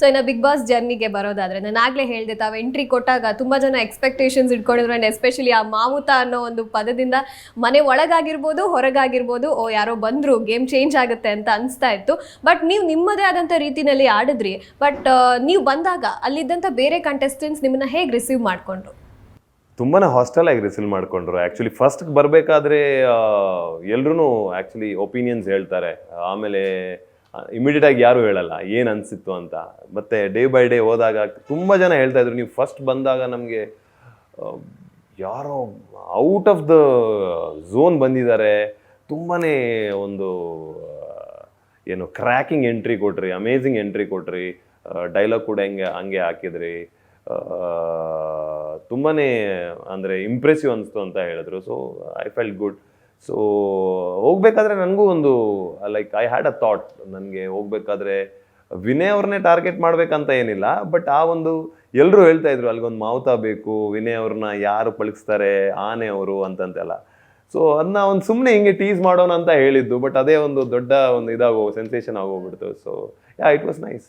So ಇನ್ನು big boss ಜರ್ನಿಗೆ ಬರೋದಾದ್ರೆ ನಾನು ಆಗ್ಲೇ ಹೇಳಿದೆ, ತಾವು ಎಂಟ್ರಿ ಕೊಟ್ಟಾಗ ತುಂಬಾ ಜನ ಎಕ್ಸ್ಪೆಕ್ಟೇಷನ್ಸ್ ಇಟ್ಕೊಂಡಿದ್ರು, ಅಂಡ್ ಎಸ್ಪೆಷಲಿ ಆ ಮಾವುತ ಅನ್ನೋ ಒಂದು ಪದದಿಂದ ಮನೆ ಒಳಗಾಗಿರ್ಬೋದು ಹೊರಗಾಗಿರ್ಬೋದು ಓ ಯಾರೋ ಬಂದ್ರು ಗೇಮ್ ಚೇಂಜ್ ಆಗುತ್ತೆ ಅಂತ ಅನಿಸ್ತಾ ಇತ್ತು. ಬಟ್ ನೀವು ನಿಮ್ಮದೇ ಆದಂಥ ರೀತಿನಲ್ಲಿ ಆಡಿದ್ರಿ. ಬಟ್ ನೀವು ಬಂದಾಗ ಅಲ್ಲಿದ್ದಂಥ ಬೇರೆ ಕಂಟೆಸ್ಟೆಂಟ್ಸ್ ನಿಮ್ಮನ್ನ ಹೇಗೆ ರಿಸೀವ್ ಮಾಡ್ಕೊಂಡ್ರು? ತುಂಬಾ ಹಾಸ್ಟೆಲ್ ಆಗಿ ರಿಸೀವ್ ಮಾಡ್ಕೊಂಡ್ರು. ಆ್ಯಕ್ಚುಲಿ ಫಸ್ಟ್ ಬರಬೇಕಾದ್ರೆ ಎಲ್ರೂ ಆ್ಯಕ್ಚುಲಿ ಒಪಿನಿಯನ್ಸ್ ಹೇಳ್ತಾರೆ, ಆಮೇಲೆ ಇಮಿಡಿಯೇಟ್ ಆಗಿ ಯಾರು ಹೇಳಲ್ಲ ಏನು ಅನಿಸಿತ್ತು ಅಂತ. ಮತ್ತು ಡೇ ಬೈ ಡೇ ಹೋದಾಗ ತುಂಬ ಜನ ಹೇಳ್ತಾ ಇದ್ರು, ನೀವು ಫಸ್ಟ್ ಬಂದಾಗ ನಮಗೆ ಯಾರೋ ಔಟ್ ಆಫ್ ದ ಝೋನ್ ಬಂದಿದ್ದಾರೆ, ತುಂಬಾ ಒಂದು ಏನು ಕ್ರ್ಯಾಕಿಂಗ್ ಎಂಟ್ರಿ ಕೊಟ್ರಿ, ಅಮೇಝಿಂಗ್ ಎಂಟ್ರಿ ಕೊಟ್ರಿ, ಡೈಲಾಗ್ ಕೂಡ ಹಂಗೆ ಹಾಕಿದ್ರಿ, ತುಂಬಾ ಅಂದರೆ ಇಂಪ್ರೆಸಿವ್ ಅನಿಸ್ತು ಅಂತ ಹೇಳಿದ್ರು. So I felt good. So ಹೋಗ್ಬೇಕಾದ್ರೆ ನನಗೂ ಒಂದು like I had a thought, ನನಗೆ ಹೋಗ್ಬೇಕಾದ್ರೆ ವಿನಯ್ ಅವ್ರನ್ನೇ ಟಾರ್ಗೆಟ್ ಮಾಡ್ಬೇಕಂತ ಏನಿಲ್ಲ, ಬಟ್ ಆ ಒಂದು ಎಲ್ಲರೂ ಹೇಳ್ತಾ ಇದ್ರು ಅಲ್ಲಿಗೊಂದು ಮಾವುತ ಬೇಕು, ವಿನಯ್ ಅವ್ರನ್ನ ಯಾರು ಪಳಗಿಸ್ತಾರೆ, ಆನೆ ಅವರು ಅಂತಂತೆಲ್ಲ. ಸೊ ಅದನ್ನ ಒಂದು ಸುಮ್ಮನೆ ಹಿಂಗೆ ಟೀಸ್ ಮಾಡೋಣ ಅಂತ ಹೇಳಿದ್ದು, ಬಟ್ ಅದೇ ಒಂದು ದೊಡ್ಡ ಒಂದು ಇದಾಗೋ ಸೆನ್ಸೇಷನ್ ಆಗೋಗ್ಬಿಡ್ತು. So yeah, it was nice.